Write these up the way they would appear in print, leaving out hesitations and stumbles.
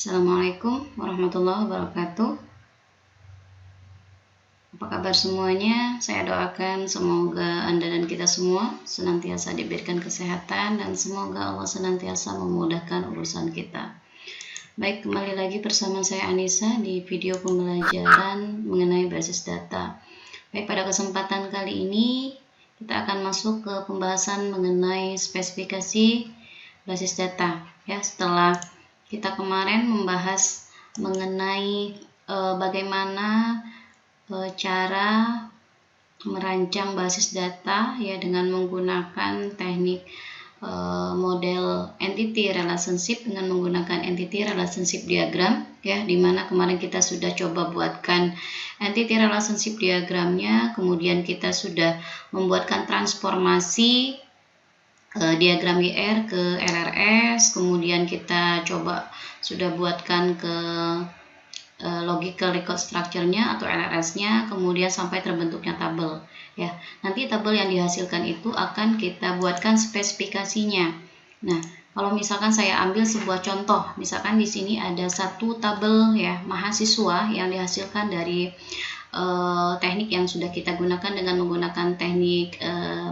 Assalamualaikum warahmatullahi wabarakatuh. Apa kabar semuanya? Saya doakan semoga Anda dan kita semua senantiasa diberikan kesehatan dan semoga Allah senantiasa memudahkan urusan kita. Baik, kembali lagi bersama saya Anissa di video pembelajaran mengenai basis data. Baik, pada kesempatan kali ini kita akan masuk ke pembahasan mengenai spesifikasi basis data. Ya, setelah kita kemarin membahas mengenai bagaimana cara merancang basis data ya dengan menggunakan teknik model entity relationship dengan menggunakan entity relationship diagram ya, dimana kemarin kita sudah coba buatkan entity relationship diagramnya, kemudian kita sudah membuatkan transformasi diagram GR ke LRS, kemudian kita coba sudah buatkan ke logical record structure-nya atau LRS-nya, kemudian sampai terbentuknya tabel ya. Nanti tabel yang dihasilkan itu akan kita buatkan spesifikasinya. Nah, kalau misalkan saya ambil sebuah contoh, misalkan di sini ada satu tabel ya mahasiswa yang dihasilkan dari teknik yang sudah kita gunakan dengan menggunakan teknik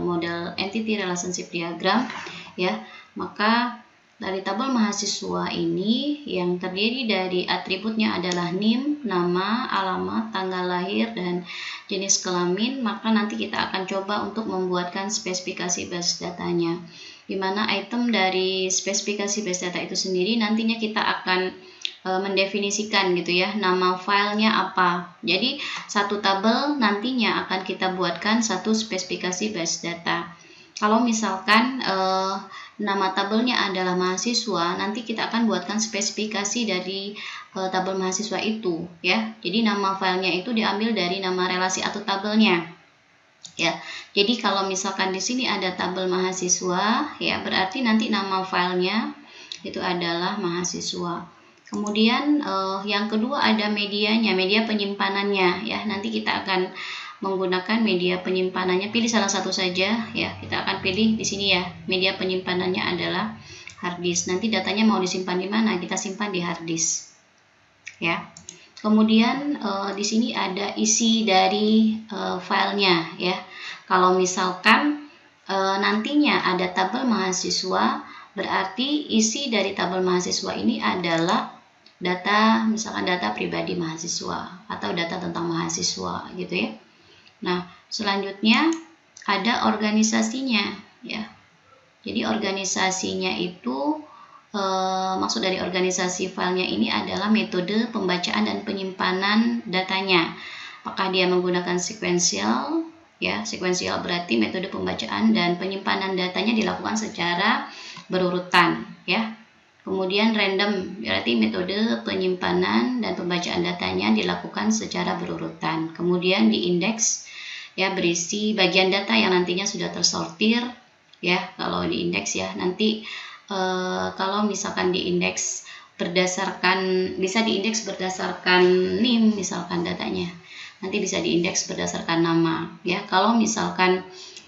model entity relationship diagram ya, maka dari tabel mahasiswa ini yang terdiri dari atributnya adalah NIM, nama, alamat, tanggal lahir, dan jenis kelamin, maka nanti kita akan coba untuk membuatkan spesifikasi basis datanya, dimana item dari spesifikasi basis data itu sendiri nantinya kita akan mendefinisikan gitu ya, nama filenya apa. Jadi satu tabel nantinya akan kita buatkan satu spesifikasi basis data. Kalau misalkan nama tabelnya adalah mahasiswa, nanti kita akan buatkan spesifikasi dari tabel mahasiswa itu ya. Jadi nama filenya itu diambil dari nama relasi atau tabelnya ya. Jadi kalau misalkan di sini ada tabel mahasiswa ya, berarti nanti nama filenya itu adalah mahasiswa. Kemudian yang kedua ada medianya, media penyimpanannya ya. Nanti kita akan menggunakan media penyimpanannya, pilih salah satu saja ya. Kita akan pilih di sini ya, media penyimpanannya adalah hard disk. Nanti datanya mau disimpan di mana? Kita simpan di hard disk ya. Kemudian di sini ada isi dari filenya ya. Kalau misalkan nantinya ada tabel mahasiswa, berarti isi dari tabel mahasiswa ini adalah data, misalkan data pribadi mahasiswa atau data tentang mahasiswa gitu ya. Nah, selanjutnya ada organisasinya ya. Jadi organisasinya itu maksud dari organisasi filenya ini adalah metode pembacaan dan penyimpanan datanya. Apakah dia menggunakan sequential ya? Sequential berarti metode pembacaan dan penyimpanan datanya dilakukan secara berurutan ya. Kemudian random berarti metode penyimpanan dan pembacaan datanya dilakukan secara berurutan. Kemudian di indeks ya, berisi bagian data yang nantinya sudah tersortir ya. Kalau di indeks ya, nanti kalau misalkan di indeks berdasarkan, bisa diindeks berdasarkan NIM misalkan datanya. Nanti bisa diindeks berdasarkan nama ya. Kalau misalkan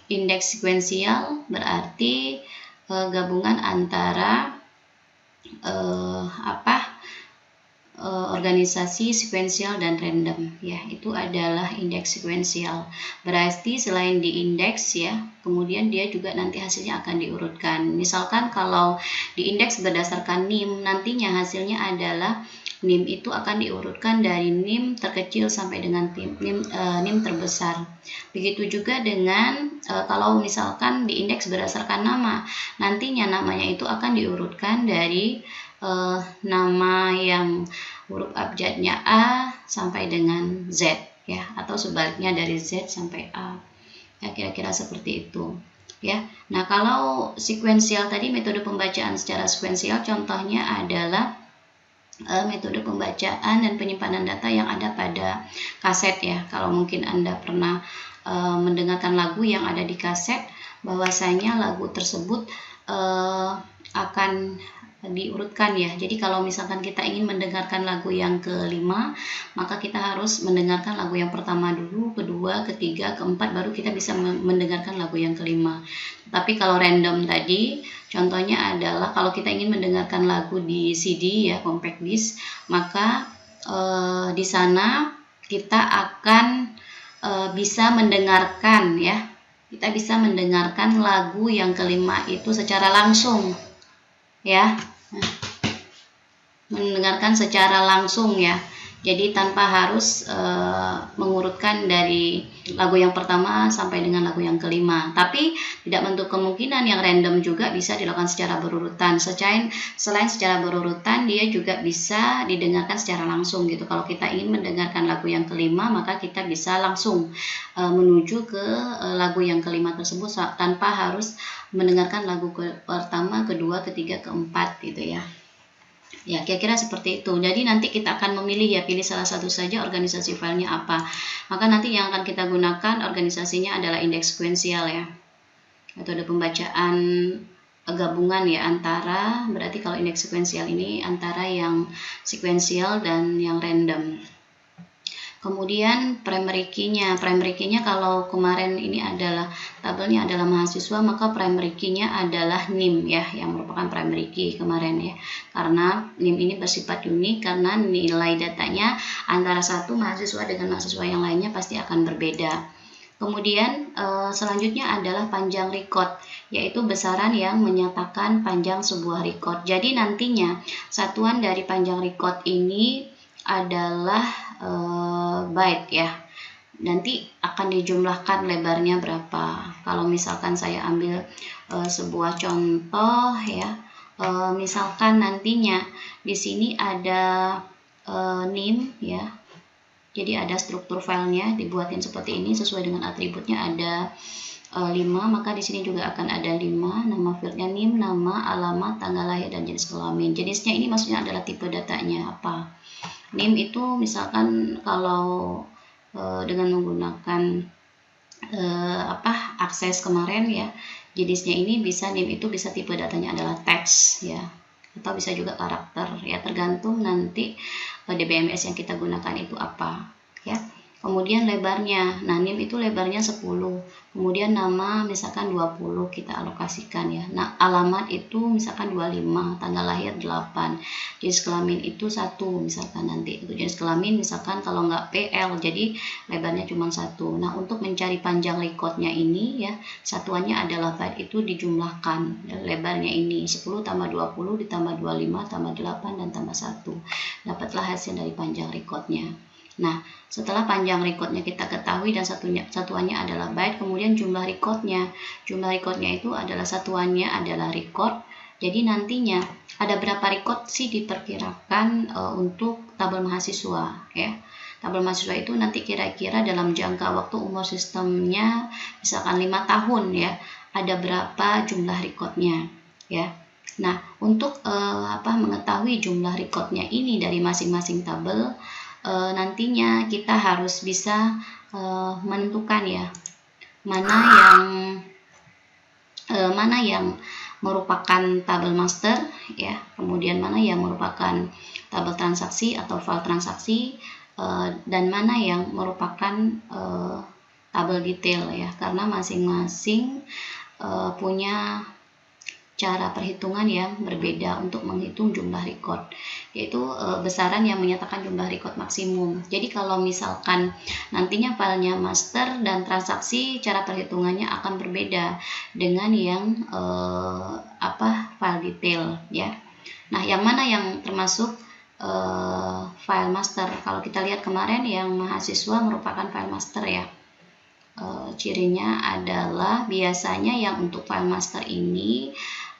indeks sekuensial berarti gabungan antara organisasi sekuensial dan random ya, itu adalah indeks sekuensial. Berarti selain di indeks ya, kemudian dia juga nanti hasilnya akan diurutkan. Misalkan kalau di indeks berdasarkan NIM, nantinya hasilnya adalah NIM itu akan diurutkan dari NIM terkecil sampai dengan NIM terbesar. Begitu juga dengan kalau misalkan di indeks berdasarkan nama, nantinya namanya itu akan diurutkan dari nama yang huruf abjadnya A sampai dengan Z ya, atau sebaliknya dari Z sampai A ya, kira-kira seperti itu ya. Nah, kalau sekuensial tadi, metode pembacaan secara sekuensial, contohnya adalah metode pembacaan dan penyimpanan data yang ada pada kaset ya. Kalau mungkin Anda pernah mendengarkan lagu yang ada di kaset, bahwasanya lagu tersebut akan diurutkan ya. Jadi kalau misalkan kita ingin mendengarkan lagu yang kelima, maka kita harus mendengarkan lagu yang pertama dulu, kedua, ketiga, keempat, baru kita bisa mendengarkan lagu yang kelima. Tapi kalau random tadi, contohnya adalah kalau kita ingin mendengarkan lagu di CD ya, compact disc, maka di sana kita akan bisa mendengarkan ya. Kita bisa mendengarkan lagu yang kelima itu secara langsung ya, mendengarkan secara langsung ya. Jadi tanpa harus mengurutkan dari lagu yang pertama sampai dengan lagu yang kelima. Tapi tidak menutup kemungkinan yang random juga bisa dilakukan secara berurutan. Selain secara berurutan, dia juga bisa didengarkan secara langsung gitu. Kalau kita ingin mendengarkan lagu yang kelima, maka kita bisa langsung menuju ke lagu yang kelima tersebut tanpa harus mendengarkan lagu pertama, kedua, ketiga, keempat gitu ya. Ya, kira-kira seperti itu. Jadi nanti kita akan memilih ya, pilih salah satu saja organisasi filenya apa. Maka nanti yang akan kita gunakan organisasinya adalah indeks sekuensial ya. Metode pembacaan gabungan ya antara, berarti kalau indeks sekuensial ini antara yang sekuensial dan yang random. Kemudian primary key-nya kalau kemarin ini adalah tabelnya adalah mahasiswa, maka primary key-nya adalah NIM ya, yang merupakan primary key kemarin ya. Karena NIM ini bersifat unik karena nilai datanya antara satu mahasiswa dengan mahasiswa yang lainnya pasti akan berbeda. Kemudian selanjutnya adalah panjang record, yaitu besaran yang menyatakan panjang sebuah record. Jadi nantinya satuan dari panjang record ini adalah byte ya. Nanti akan dijumlahkan lebarnya berapa. Kalau misalkan saya ambil sebuah contoh ya, misalkan nantinya di sini ada NIM ya. Jadi ada struktur filenya dibuatin seperti ini sesuai dengan atributnya ada 5, maka di sini juga akan ada 5, nama fieldnya NIM, nama, alamat, tanggal lahir, dan jenis kelamin. Jenisnya ini maksudnya adalah tipe datanya apa. NIM itu misalkan kalau dengan menggunakan akses kemarin ya, jenisnya ini bisa NIM itu bisa tipe datanya adalah teks ya, atau bisa juga karakter ya, tergantung nanti DBMS yang kita gunakan itu apa ya. Kemudian lebarnya, nah NIM itu lebarnya 10, kemudian nama misalkan 20 kita alokasikan ya. Nah alamat itu misalkan 25, tanggal lahir 8, jenis kelamin itu 1 misalkan, nanti itu jenis kelamin misalkan kalau nggak PL, jadi lebarnya cuma 1. Nah untuk mencari panjang recordnya ini ya, satuannya adalah byte, itu dijumlahkan lebarnya ini 10 tambah 20 ditambah 25 tambah 8 dan tambah 1, dapatlah hasil dari panjang recordnya. Nah, setelah panjang recordnya kita ketahui dan satuannya adalah byte, kemudian jumlah recordnya. Jumlah recordnya itu adalah satuannya adalah record. Jadi nantinya ada berapa record sih diperkirakan untuk tabel mahasiswa ya. Tabel mahasiswa itu nanti kira-kira dalam jangka waktu umur sistemnya misalkan 5 tahun ya, ada berapa jumlah recordnya ya. Nah, untuk mengetahui jumlah recordnya ini dari masing-masing tabel, nantinya kita harus bisa menentukan ya mana yang merupakan tabel master ya, kemudian mana yang merupakan tabel transaksi atau file transaksi, dan mana yang merupakan tabel detail ya, karena masing-masing punya cara perhitungan yang berbeda untuk menghitung jumlah record, yaitu besaran yang menyatakan jumlah record maksimum. Jadi kalau misalkan nantinya filenya master dan transaksi, cara perhitungannya akan berbeda dengan yang file detail ya. Nah, yang mana yang termasuk file master? Kalau kita lihat kemarin yang mahasiswa merupakan file master ya. Cirinya adalah biasanya yang untuk file master ini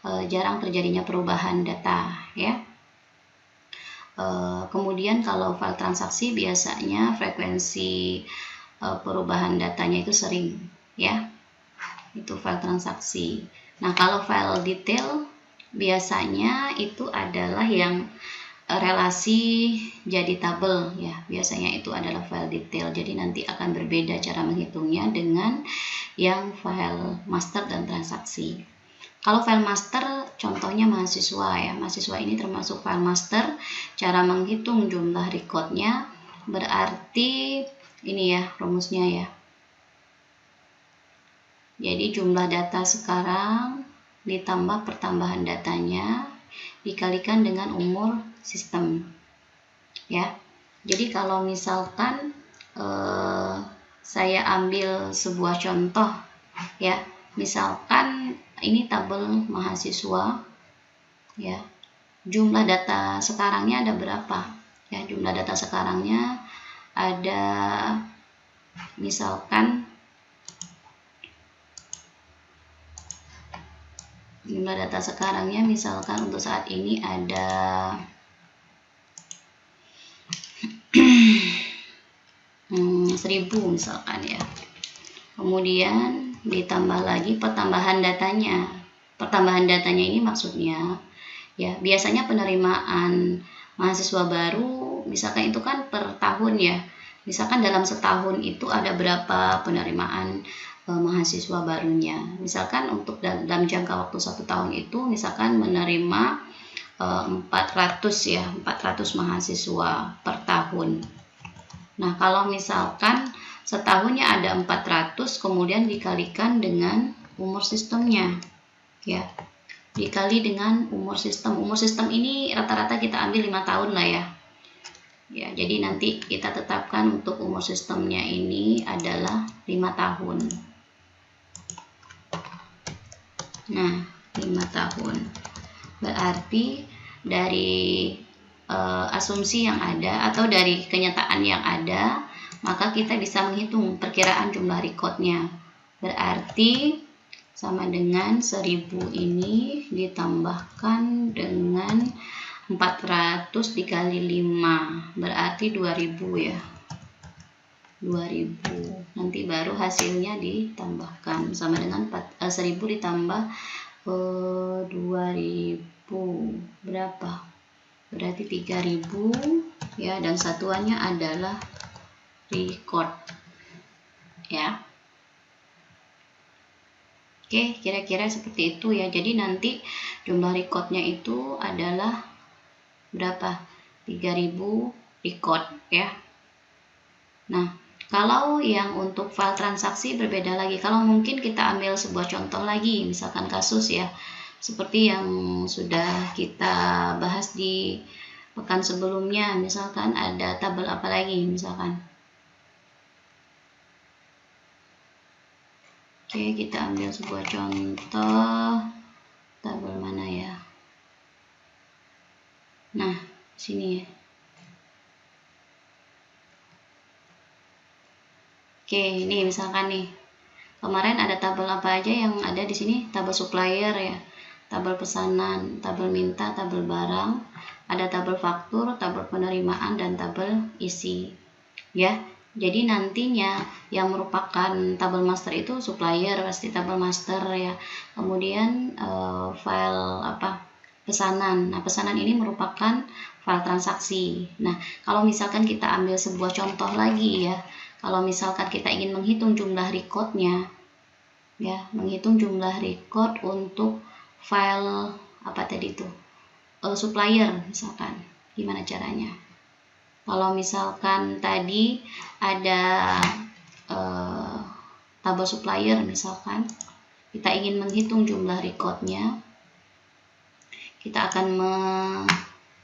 jarang terjadinya perubahan data ya. Kemudian kalau file transaksi biasanya frekuensi perubahan datanya itu sering ya, itu file transaksi. Nah kalau file detail biasanya itu adalah yang relasi jadi tabel ya, biasanya itu adalah file detail. Jadi nanti akan berbeda cara menghitungnya dengan yang file master dan transaksi. Kalau file master contohnya mahasiswa ya. Mahasiswa ini termasuk file master. Cara menghitung jumlah recordnya berarti ini ya rumusnya ya. Jadi jumlah data sekarang ditambah pertambahan datanya dikalikan dengan umur sistem ya. Jadi kalau misalkan saya ambil sebuah contoh ya, misalkan ini tabel mahasiswa ya, jumlah data sekarangnya ada berapa ya, jumlah data sekarangnya ada misalkan jumlah data sekarangnya misalkan untuk saat ini ada 1000 misalkan ya. Kemudian ditambah lagi pertambahan datanya. Pertambahan datanya ini maksudnya ya, biasanya penerimaan mahasiswa baru misalkan itu kan per tahun ya. Misalkan dalam setahun itu ada berapa penerimaan mahasiswa barunya. Misalkan untuk dalam jangka waktu 1 tahun itu misalkan menerima 400 ya, 400 mahasiswa per tahun. Nah, kalau misalkan setahunnya ada 400 kemudian dikalikan dengan umur sistemnya ya. Dikali dengan umur sistem. Umur sistem ini rata-rata kita ambil 5 tahun lah ya. Ya, jadi nanti kita tetapkan untuk umur sistemnya ini adalah 5 tahun. Nah, 5 tahun. Berarti dari asumsi yang ada atau dari kenyataan yang ada, maka kita bisa menghitung perkiraan jumlah recordnya. Berarti sama dengan 1000 ini ditambahkan dengan 400 dikali 5 berarti 2000 ya, 2000. Nanti baru hasilnya ditambahkan sama dengan 1000 ditambah 2000 berapa, berarti 3000 ya, dan satuannya adalah record ya. Oke, kira-kira seperti itu ya. Jadi nanti jumlah recordnya itu adalah berapa? 3000 record ya. Nah, kalau yang untuk file transaksi berbeda lagi. Kalau mungkin kita ambil sebuah contoh lagi, misalkan kasus ya, seperti yang sudah kita bahas di pekan sebelumnya. Misalkan ada tabel apa lagi misalkan. Oke, kita ambil sebuah contoh tabel mana ya? Nah, sini ya. Oke, ini misalkan nih. Kemarin ada tabel apa aja yang ada di sini? Tabel supplier ya, tabel pesanan, tabel minta, tabel barang, ada tabel faktur, tabel penerimaan, dan tabel isi. Ya. Jadi nantinya yang merupakan tabel master itu supplier, pasti tabel master ya. Kemudian file apa? Pesanan. Nah, pesanan ini merupakan file transaksi. Nah, kalau misalkan kita ambil sebuah contoh lagi ya. Kalau misalkan kita ingin menghitung jumlah recordnya ya, menghitung jumlah record untuk file apa tadi itu? Supplier misalkan. Gimana caranya? Kalau misalkan tadi ada tabel supplier misalkan, kita ingin menghitung jumlah recordnya, kita akan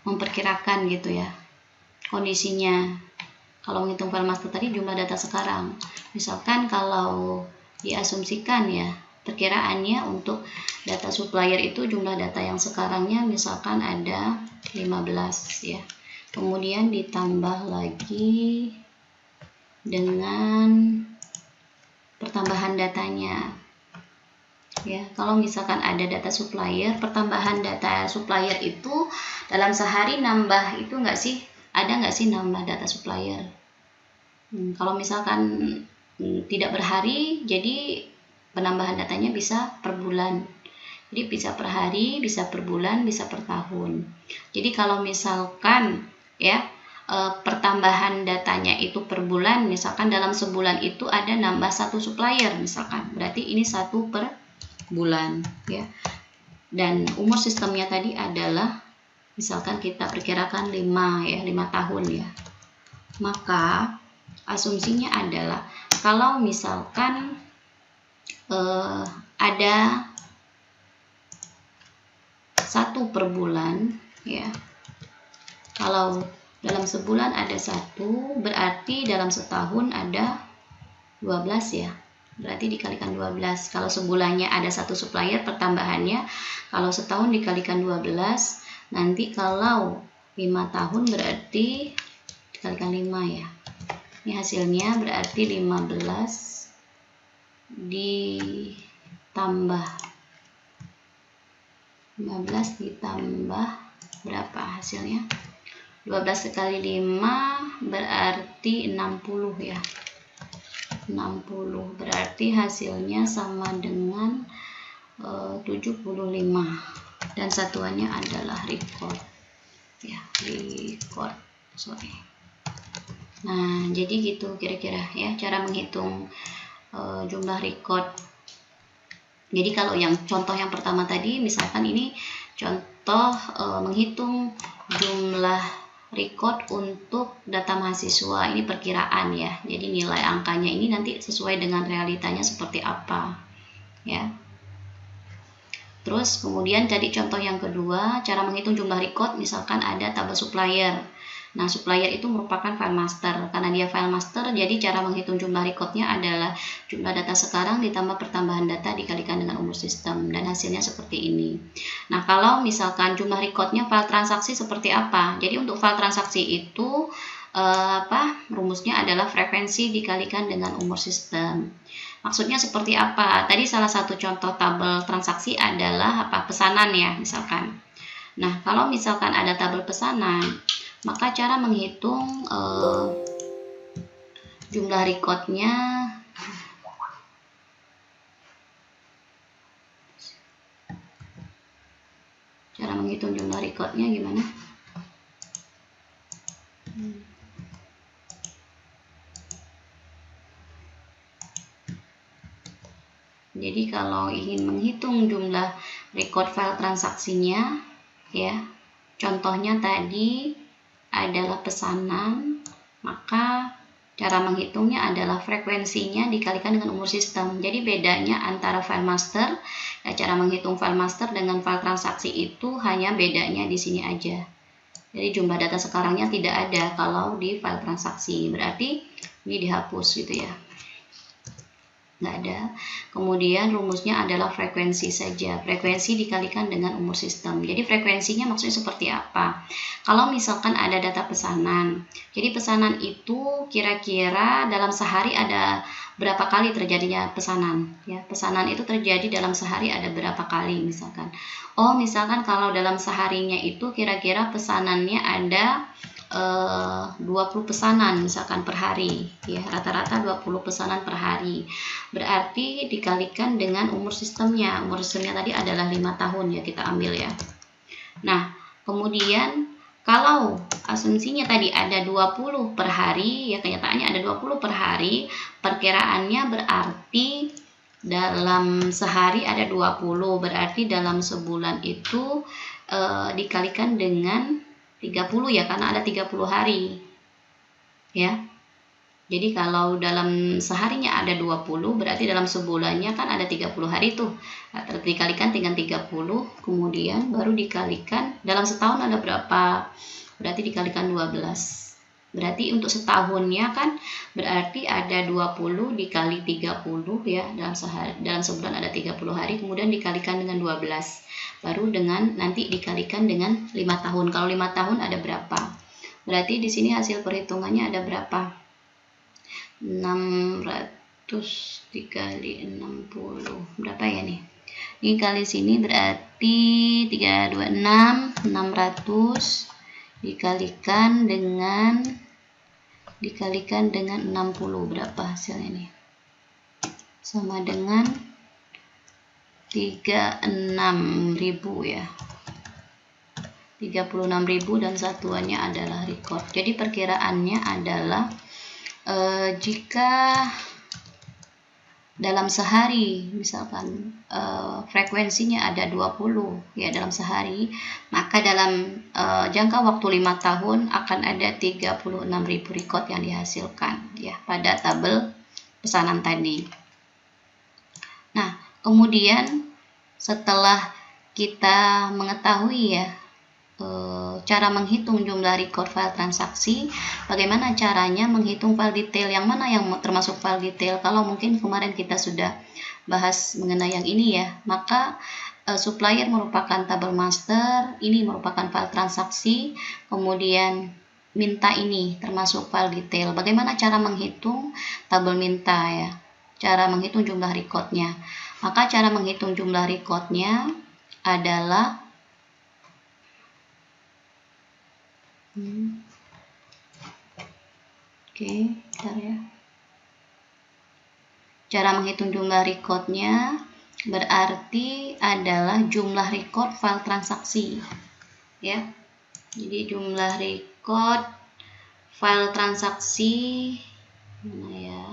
memperkirakan gitu ya kondisinya. Kalau menghitung file master tadi jumlah data sekarang, misalkan kalau diasumsikan ya perkiraannya untuk data supplier itu jumlah data yang sekarangnya misalkan ada 15 ya. Kemudian ditambah lagi dengan pertambahan datanya ya. Kalau misalkan ada data supplier, pertambahan data supplier itu dalam sehari nambah itu enggak sih? Ada nggak sih nambah data supplier? Kalau misalkan tidak berhari, jadi penambahan datanya bisa per bulan. Jadi bisa per hari, bisa per bulan, bisa per tahun. Jadi kalau misalkan ya pertambahan datanya itu per bulan, misalkan dalam sebulan itu ada nambah 1 supplier misalkan, berarti ini 1 per bulan ya. Dan umur sistemnya tadi adalah, misalkan kita perkirakan 5 ya, 5 tahun ya. Maka asumsinya adalah kalau misalkan ada 1 per bulan ya. Kalau dalam sebulan ada 1, berarti dalam setahun ada 12 ya. Berarti dikalikan 12. Kalau sebulannya ada 1 supplier pertambahannya, kalau setahun dikalikan 12, nanti kalau 5 tahun berarti dikalikan 5 ya. Ini hasilnya berarti 15 ditambah 15 ditambah berapa hasilnya? 12 kali 5 berarti 60 ya. 60 berarti hasilnya sama dengan 75 dan satuannya adalah record ya, record, sorry. Nah, jadi gitu kira-kira ya cara menghitung jumlah record. Jadi kalau yang contoh yang pertama tadi, misalkan ini contoh menghitung jumlah record untuk data mahasiswa, ini perkiraan ya. Jadi nilai angkanya ini nanti sesuai dengan realitanya seperti apa ya. Terus kemudian jadi contoh yang kedua, cara menghitung jumlah record, misalkan ada tabel supplier. Nah, supplier itu merupakan file master. Karena dia file master, jadi cara menghitung jumlah recordnya adalah jumlah data sekarang ditambah pertambahan data dikalikan dengan umur sistem. Dan hasilnya seperti ini. Nah, kalau misalkan jumlah recordnya file transaksi seperti apa? Jadi untuk file transaksi itu rumusnya adalah frekuensi dikalikan dengan umur sistem. Maksudnya seperti apa? Tadi salah satu contoh tabel transaksi adalah pesanan ya, misalkan. Nah, kalau misalkan ada tabel pesanan, maka cara menghitung jumlah recordnya gimana? Jadi kalau ingin menghitung jumlah record file transaksinya ya, contohnya tadi adalah pesanan, maka cara menghitungnya adalah frekuensinya dikalikan dengan umur sistem. Jadi bedanya antara file master, cara menghitung file master dengan file transaksi itu hanya bedanya di sini aja. Jadi jumlah data sekarangnya tidak ada kalau di file transaksi, berarti ini dihapus gitu ya, nggak ada. Kemudian rumusnya adalah frekuensi saja, frekuensi dikalikan dengan umur sistem. Jadi frekuensinya maksudnya seperti apa? Kalau misalkan ada data pesanan, jadi pesanan itu kira-kira dalam sehari ada berapa kali terjadinya pesanan ya. Pesanan itu terjadi dalam sehari ada berapa kali misalkan. Misalkan kalau dalam seharinya itu kira-kira pesanannya ada 20 pesanan misalkan per hari ya, rata-rata 20 pesanan per hari, berarti dikalikan dengan umur sistemnya. Umur sistemnya tadi adalah 5 tahun ya, kita ambil ya. Nah, kemudian kalau asumsinya tadi ada 20 per hari ya, kenyataannya ada 20 per hari, perkiraannya berarti dalam sehari ada 20, berarti dalam sebulan itu dikalikan dengan 30 ya, karena ada 30 hari ya. Jadi kalau dalam seharinya ada 20, berarti dalam sebulannya kan ada 30 hari tuh. Dikalikan dengan 30, kemudian baru dikalikan dalam setahun ada berapa, berarti dikalikan 12. Berarti untuk setahunnya kan berarti ada 20 dikali 30 ya, dalam sebulan ada 30 hari, kemudian dikalikan dengan 12. Baru dengan nanti dikalikan dengan 5 tahun. Kalau 5 tahun ada berapa? Berarti di sini hasil perhitungannya ada berapa? 600 dikali 60. Berapa ya nih? Ini kali sini berarti 326, 600 dikalikan dengan 60. Berapa hasilnya nih? Sama dengan 36.000 ya, 36.000 dan satuannya adalah record. Jadi perkiraannya adalah jika dalam sehari, misalkan frekuensinya ada 20 ya dalam sehari, maka dalam jangka waktu 5 tahun akan ada 36.000 record yang dihasilkan ya pada tabel pesanan tadi. Nah, kemudian setelah kita mengetahui ya cara menghitung jumlah record file transaksi, bagaimana caranya menghitung file detail, yang mana yang termasuk file detail. Kalau mungkin kemarin kita sudah bahas mengenai yang ini ya, maka supplier merupakan tabel master, ini merupakan file transaksi, kemudian minta ini termasuk file detail. Bagaimana cara menghitung tabel minta ya, cara menghitung jumlah recordnya. Maka cara menghitung jumlah recordnya adalah bentar ya. Cara menghitung jumlah recordnya berarti adalah jumlah record file transaksi ya. Jadi jumlah record file transaksi mana ya?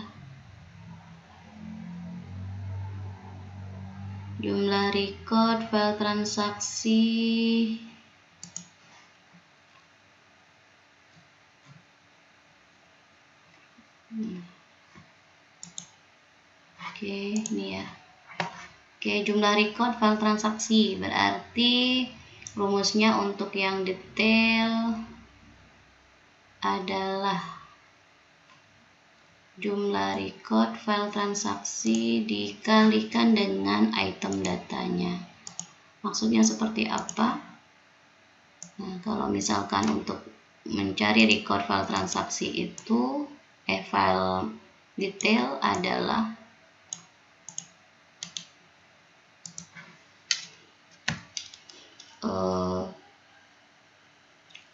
Jumlah record file transaksi ini ya. Jumlah record file transaksi berarti rumusnya untuk yang detail adalah jumlah record file transaksi dikalikan dengan item datanya. Maksudnya seperti apa? Nah, kalau misalkan untuk mencari record file transaksi itu file detail adalah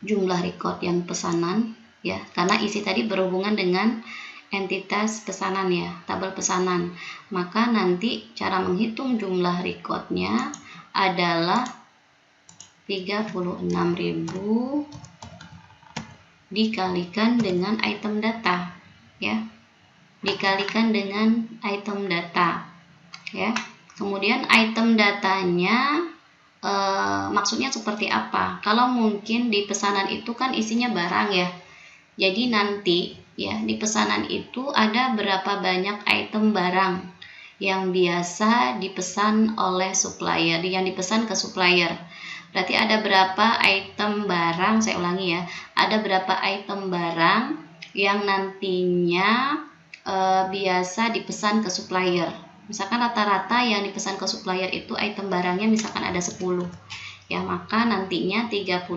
jumlah record yang pesanan ya, karena isi tadi berhubungan dengan entitas pesanan ya, tabel pesanan. Maka nanti cara menghitung jumlah recordnya adalah 36.000 dikalikan dengan item data ya, dikalikan dengan item data ya. Kemudian item datanya maksudnya seperti apa? Kalau mungkin di pesanan itu kan isinya barang ya, jadi nanti ya di pesanan itu ada berapa banyak item barang yang biasa dipesan oleh supplier, yang dipesan ke supplier. Berarti ada berapa item barang, saya ulangi ya, ada berapa item barang yang nantinya biasa dipesan ke supplier. Misalkan rata-rata yang dipesan ke supplier itu item barangnya misalkan ada 10 ya, maka nantinya 36.000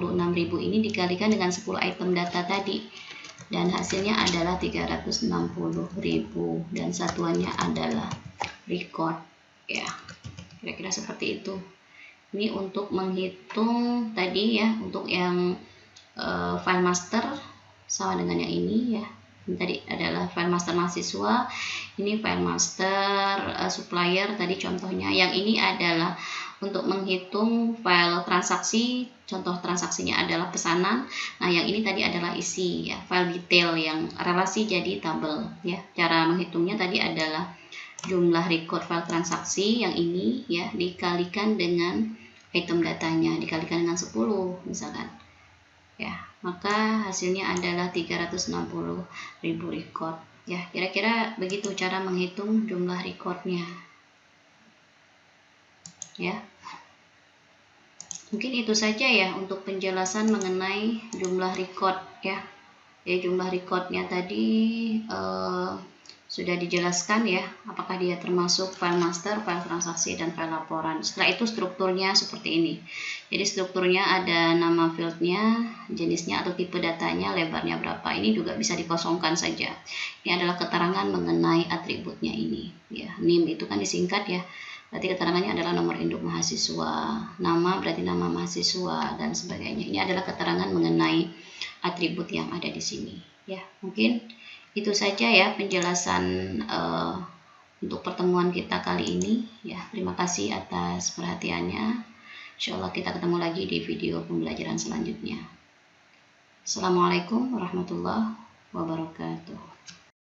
ini dikalikan dengan 10 item data tadi dan hasilnya adalah 360.000 dan satuannya adalah record ya, kira-kira seperti itu. Ini untuk menghitung tadi ya, untuk yang file master sama dengan yang ini ya. Ini tadi adalah file master mahasiswa, ini file master supplier tadi contohnya. Yang ini adalah untuk menghitung file transaksi, contoh transaksinya adalah pesanan. Nah, yang ini tadi adalah isi ya, file detail yang relasi jadi tabel ya. Cara menghitungnya tadi adalah jumlah record file transaksi yang ini ya dikalikan dengan item datanya, dikalikan dengan 10 misalkan ya, maka hasilnya adalah 360.000 record ya. Kira-kira begitu cara menghitung jumlah recordnya ya. Mungkin itu saja ya untuk penjelasan mengenai jumlah record ya. Jumlah recordnya tadi sudah dijelaskan ya, apakah dia termasuk file master, file transaksi, dan file laporan. Setelah itu strukturnya seperti ini. Jadi strukturnya ada nama fieldnya, jenisnya atau tipe datanya, lebarnya berapa. Ini juga bisa dikosongkan saja. Ini adalah keterangan mengenai atributnya ini. Ya, NIM itu kan disingkat ya. Berarti keterangannya adalah nomor induk mahasiswa, nama berarti nama mahasiswa, dan sebagainya. Ini adalah keterangan mengenai atribut yang ada di sini. Ya, mungkin itu saja ya penjelasan untuk pertemuan kita kali ini ya. Terima kasih atas perhatiannya. Insyaallah kita ketemu lagi di video pembelajaran selanjutnya. Assalamualaikum warahmatullahi wabarakatuh.